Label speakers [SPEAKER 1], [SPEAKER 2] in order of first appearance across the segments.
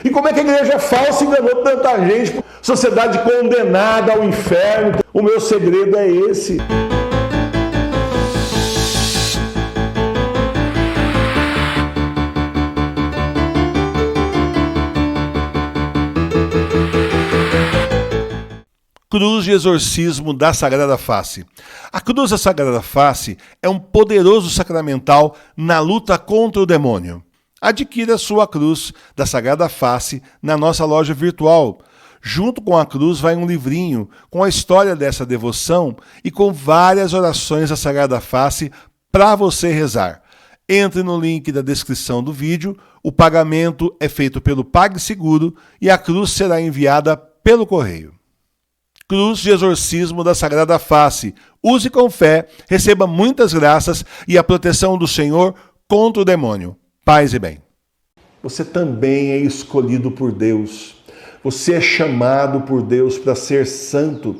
[SPEAKER 1] E como é que a igreja falsa enganou tanta gente? Sociedade condenada ao inferno. O meu segredo é esse.
[SPEAKER 2] Cruz de exorcismo da Sagrada Face. A cruz da Sagrada Face é um poderoso sacramental na luta contra o demônio. Adquira sua cruz da Sagrada Face na nossa loja virtual. Junto com a cruz vai um livrinho com a história dessa devoção e com várias orações da Sagrada Face para você rezar. Entre no link da descrição do vídeo, o pagamento é feito pelo PagSeguro e a cruz será enviada pelo correio. Cruz de exorcismo da Sagrada Face. Use com fé, receba muitas graças e a proteção do Senhor contra o demônio. Paz e bem.
[SPEAKER 1] Você também é escolhido por Deus. Você é chamado por Deus para ser santo,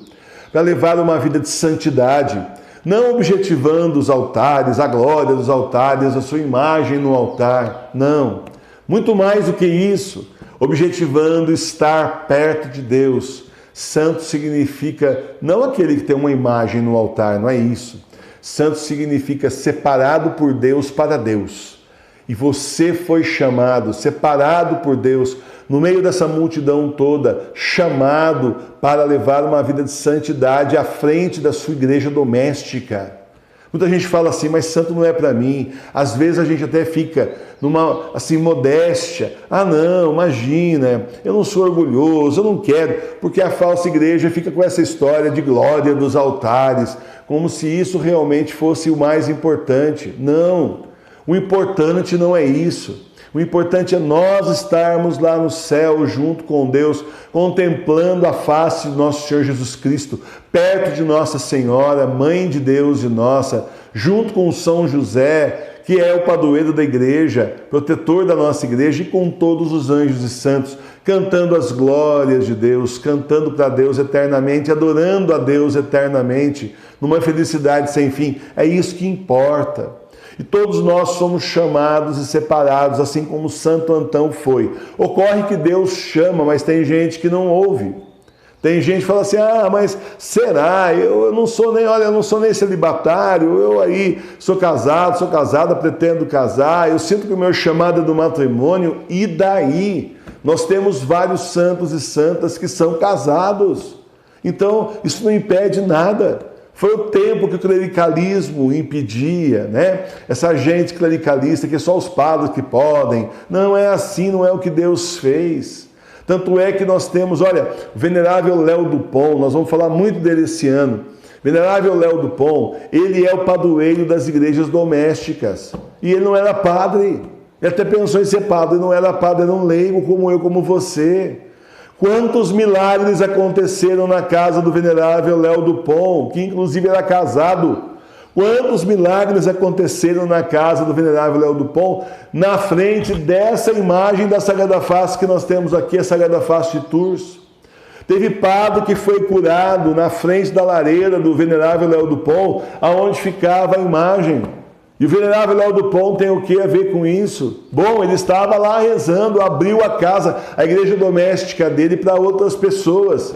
[SPEAKER 1] para levar uma vida de santidade, não objetivando os altares, a glória dos altares, a sua imagem no altar. Não. Muito mais do que isso, objetivando estar perto de Deus. Santo significa não aquele que tem uma imagem no altar, não é isso. Santo significa separado por Deus para Deus. E você foi chamado, separado por Deus, no meio dessa multidão toda, chamado para levar uma vida de santidade à frente da sua igreja doméstica. Muita gente fala assim, mas santo não é para mim. Às vezes a gente até fica numa assim modéstia. Ah não, imagina, eu não sou orgulhoso, eu não quero. Porque a falsa igreja fica com essa história de glória dos altares, como se isso realmente fosse o mais importante. Não, o importante não é isso. O importante é nós estarmos lá no céu junto com Deus, contemplando a face do nosso Senhor Jesus Cristo, perto de Nossa Senhora, Mãe de Deus e nossa, junto com São José, que é o padroeiro da igreja, protetor da nossa igreja, e com todos os anjos e santos, cantando as glórias de Deus, cantando para Deus eternamente, adorando a Deus eternamente, numa felicidade sem fim. É isso que importa. E todos nós somos chamados e separados, assim como Santo Antão foi. Ocorre que Deus chama, mas tem gente que não ouve. Tem gente que fala assim, mas será? Eu não sou nem celibatário, eu aí sou casada, pretendo casar, eu sinto que o meu chamado é do matrimônio, e daí? Nós temos vários santos e santas que são casados. Então, isso não impede nada. Foi o tempo que o clericalismo impedia, né? Essa gente clericalista que é só os padres que podem. Não é assim, não é o que Deus fez. Tanto é que nós temos, olha, o venerável Léo Dupont, nós vamos falar muito dele esse ano. Venerável Léo Dupont, ele é o padroeiro das igrejas domésticas. E ele não era padre. Ele até pensou em ser padre, não era padre, era um leigo como eu, como você. Quantos milagres aconteceram na casa do venerável Léo Dupont, que inclusive era casado. Quantos milagres aconteceram na casa do venerável Léo Dupont, na frente dessa imagem da Sagrada Face que nós temos aqui, a Sagrada Face de Tours. Teve padre que foi curado na frente da lareira do venerável Léo Dupont, aonde ficava a imagem. E o venerável Léo Dupont tem o que a ver com isso? Bom, ele estava lá rezando, abriu a casa, a igreja doméstica dele para outras pessoas.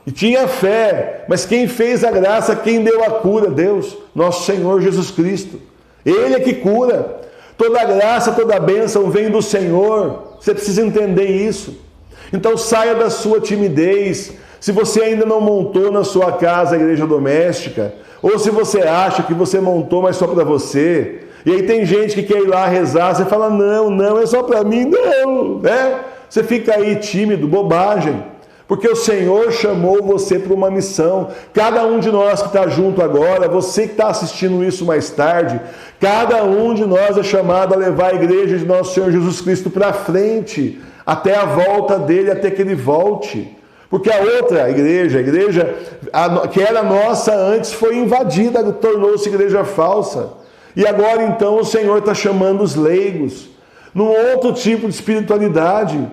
[SPEAKER 1] E tinha fé, mas quem fez a graça, quem deu a cura? Deus, nosso Senhor Jesus Cristo. Ele é que cura. Toda a graça, toda a bênção vem do Senhor. Você precisa entender isso. Então saia da sua timidez. Se você ainda não montou na sua casa a igreja doméstica, ou se você acha que você montou, mas só para você, e aí tem gente que quer ir lá rezar, você fala, não, é só para mim, não, né? Você fica aí tímido, bobagem, porque o Senhor chamou você para uma missão. Cada um de nós que está junto agora, você que está assistindo isso mais tarde, cada um de nós é chamado a levar a igreja de nosso Senhor Jesus Cristo para frente, até a volta dele, até que ele volte. Porque a outra igreja, a igreja que era nossa antes, foi invadida, tornou-se igreja falsa. E agora então o Senhor está chamando os leigos, num outro tipo de espiritualidade,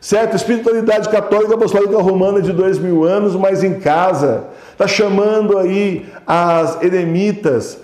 [SPEAKER 1] certo? Espiritualidade católica apostólica romana de 2000 anos, mas em casa. Está chamando aí as eremitas,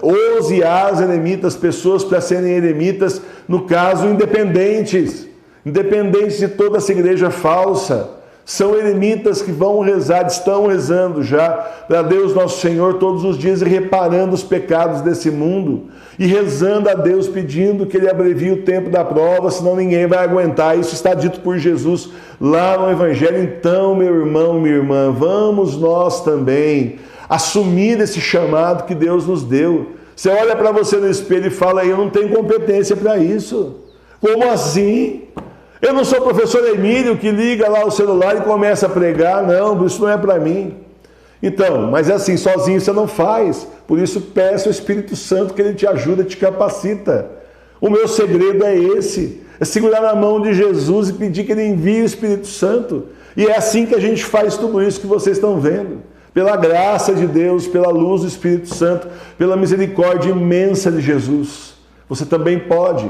[SPEAKER 1] os e as eremitas, pessoas para serem eremitas, no caso, independentes. independente de toda essa igreja falsa. São eremitas que vão rezar, estão rezando já para Deus nosso Senhor todos os dias e reparando os pecados desse mundo e rezando a Deus pedindo que Ele abrevie o tempo da prova, senão ninguém vai aguentar. Isso está dito por Jesus lá no Evangelho. Então, meu irmão, minha irmã, vamos nós também assumir esse chamado que Deus nos deu. Você olha para você no espelho e fala, eu não tenho competência para isso. Como assim? Eu não sou o professor Emílio que liga lá o celular e começa a pregar. Não, isso não é para mim. Então, mas é assim, sozinho você não faz. Por isso peça ao Espírito Santo que Ele te ajuda, te capacita. O meu segredo é esse. É segurar na mão de Jesus e pedir que Ele envie o Espírito Santo. E é assim que a gente faz tudo isso que vocês estão vendo. Pela graça de Deus, pela luz do Espírito Santo, pela misericórdia imensa de Jesus. Você também pode.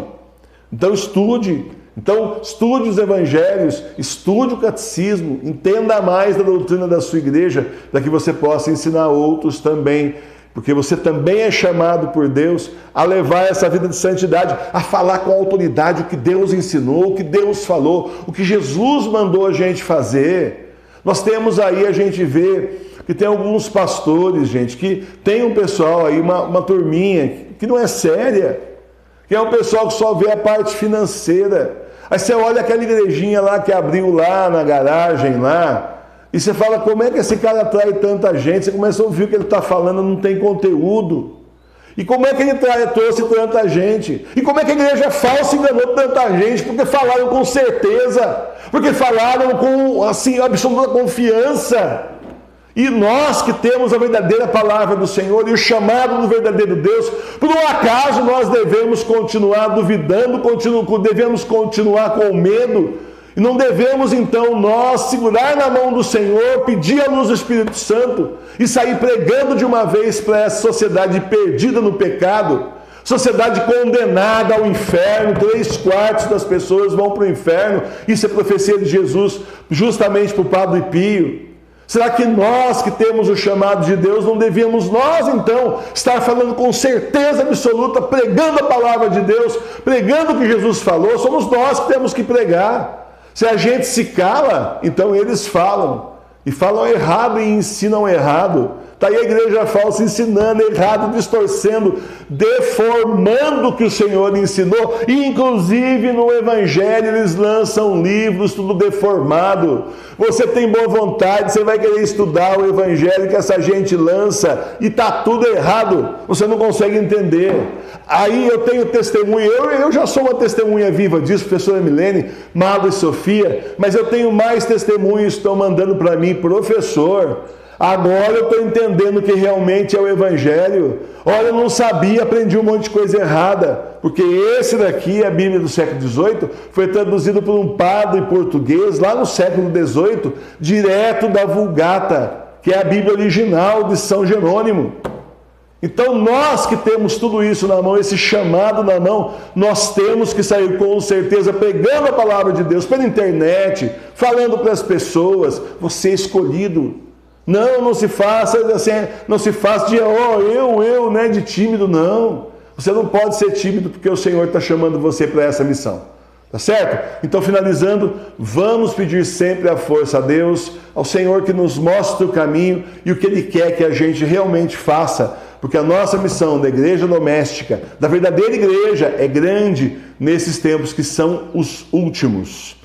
[SPEAKER 1] Então estude os evangelhos, estude o catecismo, entenda mais da doutrina da sua igreja, para que você possa ensinar outros também, porque você também é chamado por Deus a levar essa vida de santidade, a falar com autoridade o que Deus ensinou, o que Deus falou, o que Jesus mandou a gente fazer. Nós temos aí, a gente vê que tem alguns pastores, gente, que tem um pessoal aí, uma turminha, que não é séria, que é um pessoal que só vê a parte financeira. Aí você olha aquela igrejinha lá que abriu lá na garagem lá, e você fala, como é que esse cara atrai tanta gente? Você começa a ouvir o que ele está falando, não tem conteúdo. E como é que ele trouxe tanta gente? E como é que a igreja falsa enganou tanta gente? Porque falaram com certeza, porque falaram com, assim, absoluta confiança. E nós que temos a verdadeira palavra do Senhor e o chamado do verdadeiro Deus, por um acaso nós devemos continuar duvidando, devemos continuar com medo, e não devemos então nós segurar na mão do Senhor, pedir a luz do Espírito Santo e sair pregando de uma vez para essa sociedade perdida no pecado, sociedade condenada ao inferno. 3/4 das pessoas vão para o inferno. Isso é profecia de Jesus justamente para o Padre Pio. Será que nós que temos o chamado de Deus, não devíamos nós então estar falando com certeza absoluta, pregando a palavra de Deus, pregando o que Jesus falou? Somos nós que temos que pregar. Se a gente se cala, então eles falam. E falam errado e ensinam errado. Está aí a igreja falsa ensinando errado, distorcendo, deformando o que o Senhor ensinou. E inclusive no Evangelho eles lançam livros tudo deformado. Você tem boa vontade, você vai querer estudar o Evangelho que essa gente lança e está tudo errado. Você não consegue entender. Aí eu tenho testemunha, eu já sou uma testemunha viva disso, professora Milene, Mago e Sofia, mas eu tenho mais testemunhos que estão mandando para mim, professor. Agora eu estou entendendo o que realmente é o Evangelho. Olha, eu não sabia, aprendi um monte de coisa errada. Porque esse daqui, a Bíblia do século XVIII, foi traduzido por um padre português, lá no século XVIII, direto da Vulgata, que é a Bíblia original de São Jerônimo. Então nós que temos tudo isso na mão, esse chamado na mão, nós temos que sair com certeza pregando a palavra de Deus pela internet, falando para as pessoas, você é escolhido. Não se faça assim, não se faça de né, de tímido, não. Você não pode ser tímido porque o Senhor está chamando você para essa missão. Tá certo? Então, finalizando, vamos pedir sempre a força a Deus, ao Senhor que nos mostre o caminho e o que Ele quer que a gente realmente faça, porque a nossa missão da igreja doméstica, da verdadeira igreja, é grande nesses tempos que são os últimos.